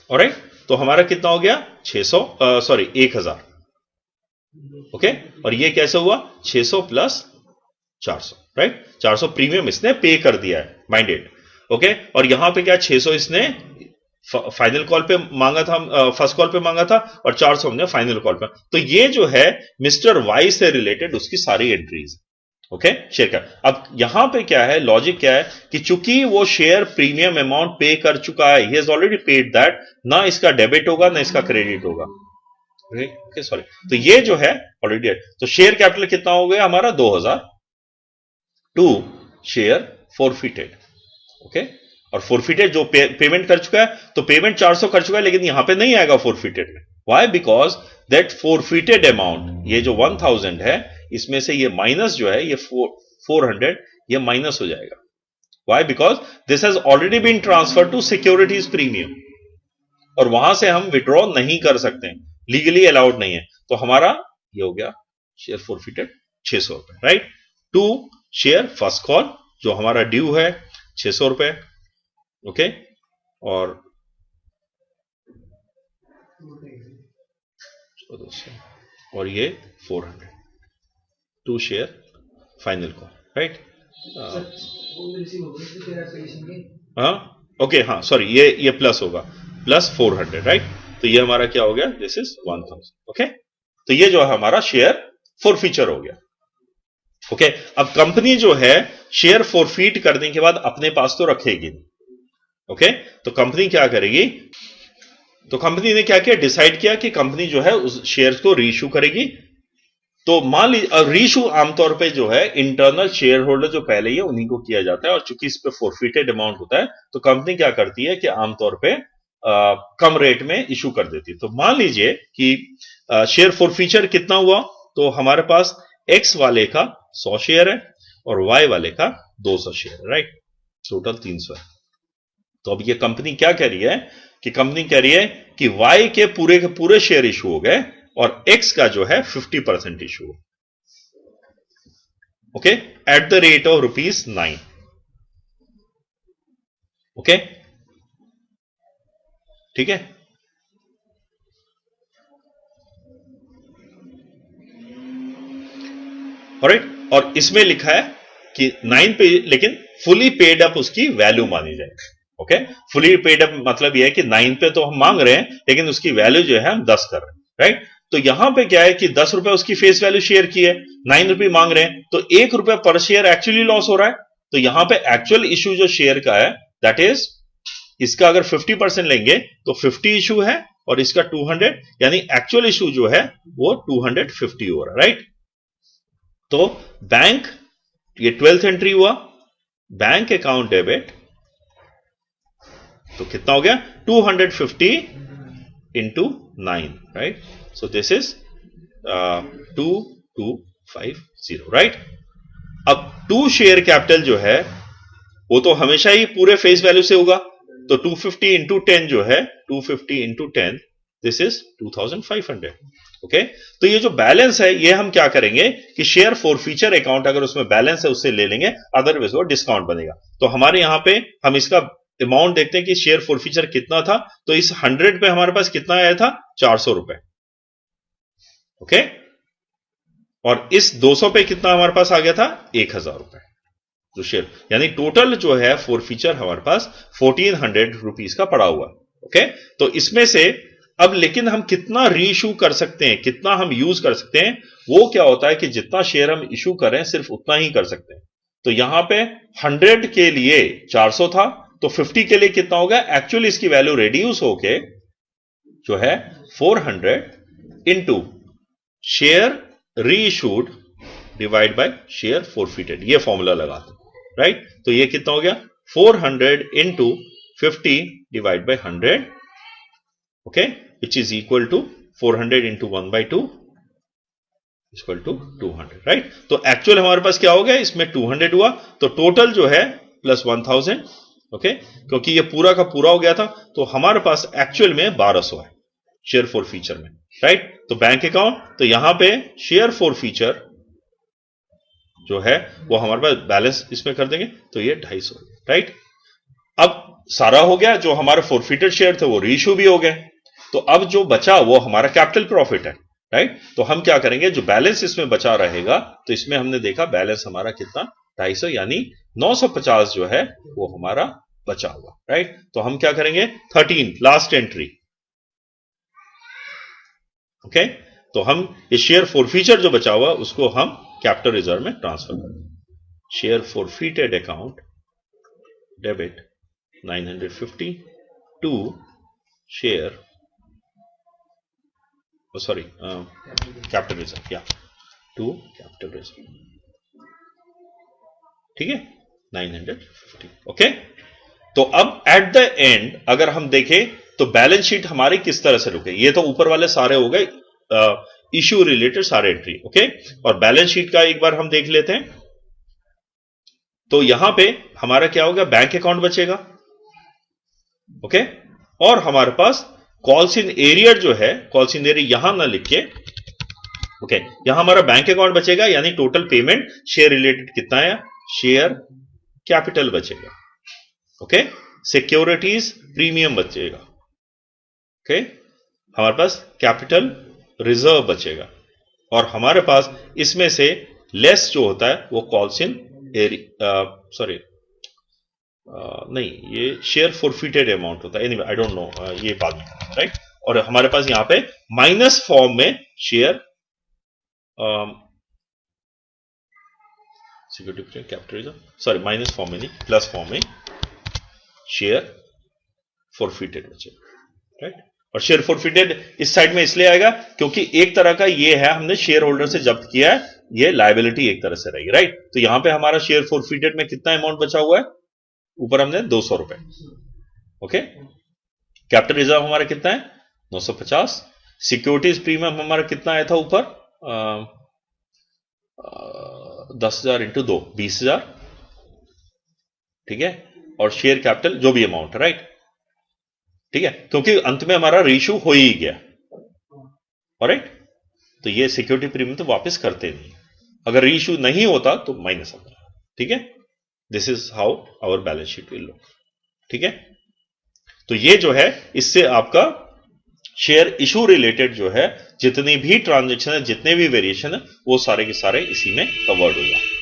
ऑलराइट, तो हमारा कितना हो गया? 1,000। ओके, और ये कैसे हुआ? 600 + 400, राइट? 400 प्रीमियम इसने पे कर दिया है, माइंडेड। ओके, और यहां पे क्या? 600 इसने फाइनल कॉल पे मांगा था, फर्स्ट कॉल पे मांगा था, और 400 हमने फाइनल कॉल पे। तो ये जो है मिस्टर वाई से रिलेटेड उसकी सारी एंट्रीज। ओके, शेयर का। अब यहां पे क्या है? लॉजिक क्या है कि चूंकि वो शेयर प्रीमियम अमाउंट पे कर चुका है, he has already paid that, ना इसका डेबिट होगा ना इसका क्रेडिट होगा। ओके, सॉरी, तो ये जो है ऑलरेडी है। तो शेयर कैपिटल कितना हो गया हमारा? 2,000। 2 शेयर फॉरफिटेड। ओके, और फॉरफिटेड जो पेमेंट कर चुका है, तो पेमेंट 400 कर चुका है, लेकिन यहां पे नहीं आएगा फॉरफिटेड में। Why? Because that forfeited amount, ये जो 1,000 है, इसमें से ये माइनस जो है, ये 400, ये माइनस हो जाएगा। Why? Because this has already been transfer to securities premium, और वहां से हम विड्रॉ नहीं कर सकते, लीगली अलाउड नहीं है। तो हमारा ये हो गया शेयर फॉरफिटेड 600 रुपए, राइट? 2 शेयर फर्स्ट कॉल जो हमारा ड्यू है 600 रुपए। ओके, और ये 400, 2 शेयर फाइनल कॉल, राइट? हाँ, ओके, हाँ, सॉरी, ये प्लस होगा, प्लस 400, राइट? तो ये हमारा क्या हो गया? This is 1,000। ओके, तो ये जो है हमारा शेयर फॉरफीचर हो गया। ओके, अब कंपनी जो है शेयर फॉरफीट करने के बाद अपने पास तो रखेगी। ओके, तो कंपनी क्या करेगी? तो कंपनी ने क्या किया? डिसाइड किया कि कंपनी जो है उस शेयर्स को रीइश्यू करेगी तो मान लीजिए रीइशू आमतौर पे जो है इंटरनल शेयर होल्डर जो पहले ही है उन्हीं को किया जाता है, और चूंकि इस पे फोरफिटेड अमाउंट होता है तो कंपनी क्या करती है कि आमतौर पे कम रेट में इशू कर देती है। तो मान लीजिए कि शेयर फोरफीचर कितना हुआ, तो हमारे पास एक्स वाले का 100 शेयर है और वाई वाले का 200 शेयर है, राइट, टोटल 300 है। तो अब ये कंपनी क्या कह रही है कि कंपनी कह रही है कि वाई के पूरे शेयर इशू हो गए और एक्स का जो है 50% issue, okay, at the rate of ₹9। Okay, ठीक है। ऑलराइट, और इसमें लिखा है कि 9 पे, लेकिन फुली पेड अप उसकी वैल्यू मानी जाएगी। ओके, फुली पेड अप मतलब यह है कि 9 पे तो हम मांग रहे हैं लेकिन उसकी वैल्यू जो है हम 10 कर रहे हैं, राइट। तो यहां पे क्या है कि 10 रुपए उसकी फेस वैल्यू शेयर की है, 9 रुपए मांग रहे हैं, तो 1 रुपए पर शेयर एक्चुअली लॉस हो रहा है। तो यहां पे एक्चुअल इशू जो शेयर का है दैट इज, इसका अगर 50% लेंगे तो 50 इशू है और इसका 200, यानी एक्चुअल इशू जो है वो 250 हो रहा है, राइट। तो बैंक, ये 12th एंट्री हुआ, बैंक अकाउंट डेबिट, तो कितना हो गया 250 into 9, right. So this is 2250, right. अब 2 शेयर कैपिटल जो है वो तो हमेशा ही पूरे फेस वैल्यू से होगा, तो 250 इंटू 10 जो है 250 इंटू 10, दिस इज 2500। ओके, तो ये जो बैलेंस है ये हम क्या करेंगे कि शेयर फॉरफीचर अकाउंट अगर उसमें बैलेंस है उससे ले लेंगे, अदरवाइज वो डिस्काउंट बनेगा। तो हमारे यहां पे हम इसका अमाउंट देखते हैं कि शेयर फॉरफीचर कितना था, तो इस 100 पे हमारे पास कितना आया था 400 रुपए, ओके, और इस 200 पे कितना हमारे पास आ गया था 1000 रुपए जो शेयर, यानी टोटल जो है फॉरफीचर हमारे पास 1400 रुपीज का पड़ा हुआ, ओके। तो इसमें से अब लेकिन हम कितना रीइशू कर सकते हैं, कितना हम यूज कर सकते हैं, वो क्या होता है कि जितना शेयर हम इशू करें सिर्फ उतना ही कर सकते हैं। तो यहां पे 100 के लिए 400 था, तो 50 के लिए कितना होगा, एक्चुअली इसकी वैल्यू रेड्यूस होके जो है 400 into share reissued divide by share forfeited, ये फॉर्मूला लगाते हैं, राइट। तो ये कितना हो गया 400 into 50 divide by 100, okay, which is equal to 400 into 1/2 equal to 200, right. तो एक्चुअल हमारे पास क्या हो गया, इसमें 200 हुआ, तो टोटल जो है प्लस 1000, ओके, क्योंकि ये पूरा का पूरा हो गया था, तो हमारे पास एक्चुअल में 1200 है शेयर फॉरफीचर में, राइट। तो बैंक अकाउंट, तो यहां पे शेयर फॉरफीचर जो है वो हमारे पास बैलेंस इसमें कर देंगे, तो ये 250, राइट। अब सारा हो गया, जो हमारे फॉरफिटेड शेयर थे वो रीइशू भी हो गए, तो अब जो बचा वो हमारा कैपिटल प्रॉफिट है, राइट। तो हम क्या करेंगे, जो बैलेंस इसमें बचा रहेगा, तो इसमें हमने देखा बैलेंस हमारा कितना 250, यानी 950 जो है वो हमारा बचा हुआ, राइट। तो हम क्या करेंगे 13 लास्ट एंट्री, ओके, तो हम ये शेयर फॉरफीचर जो बचा हुआ उसको हम कैपिटल रिजर्व में ट्रांसफर करेंगे। Share forfeited account debit 950 to share, sorry capital reserve, या टू कैपिटल रिजर्व, ठीक है 950, ओके। तो अब एट द एंड अगर हम देखें तो बैलेंस शीट हमारी किस तरह से रुके, ये तो ऊपर वाले सारे हो गए इश्यू रिलेटेड सारे एंट्री, ओके, और बैलेंस शीट का एक बार हम देख लेते हैं। तो यहां पे हमारा क्या होगा, बैंक अकाउंट बचेगा, ओके, और हमारे पास कॉल्स इन एरियर जो है, कॉल्स इन एरियर यहां ना लिख के, ओके, यहां हमारा बैंक अकाउंट बचेगा, यानी टोटल पेमेंट शेयर रिलेटेड कितना है, शेयर कैपिटल बचेगा, ओके, सिक्योरिटीज प्रीमियम बचेगा, ओके, हमारे पास कैपिटल रिजर्व बचेगा, और हमारे पास इसमें से लेस जो होता है वो कॉल्स इन एरिया, सॉरी नहीं, ये शेयर फॉरफिटेड अमाउंट होता है, एनीवे आई डोंट नो, ये बाद में, राइट। और हमारे पास यहां पे माइनस फॉर्म में share security capital reserve, sorry minus form में नहीं, प्लस फॉर्म में शेयर फॉरफिटेड बचेगा, राइट। और शेयर फॉरफिटेड इस साइड में इसलिए आएगा क्योंकि एक तरह का ये है, हमने शेयर होल्डर से जब्त किया है, ये लायबिलिटी एक तरह से रहेगी, राइट। तो यहां पे हमारा शेयर फॉरफिटेड में कितना अमाउंट बचा हुआ है, ऊपर हमने 200 रुपए, ओके। कैपिटल रिजर्व हमारा कितना है 950। सिक्योरिटीज प्रीमियम हमारा कितना आया था ऊपर 10,000 इंटू 2 20,000, ठीक है। और शेयर कैपिटल जो भी अमाउंट है, राइट, ठीक है, क्योंकि अंत में हमारा रेशियो हो ही गया, राइट। तो ये सिक्योरिटी प्रीमियम तो वापस करते नहीं, अगर रीइश्यू नहीं होता तो माइनस होता, ठीक है। This is how our balance sheet will look, ठीक है। तो ये जो है इससे आपका शेयर इशू रिलेटेड जो है जितनी भी ट्रांजेक्शन है, जितने भी वेरिएशन है, वो सारे के सारे इसी में कवर्ड हो जाए।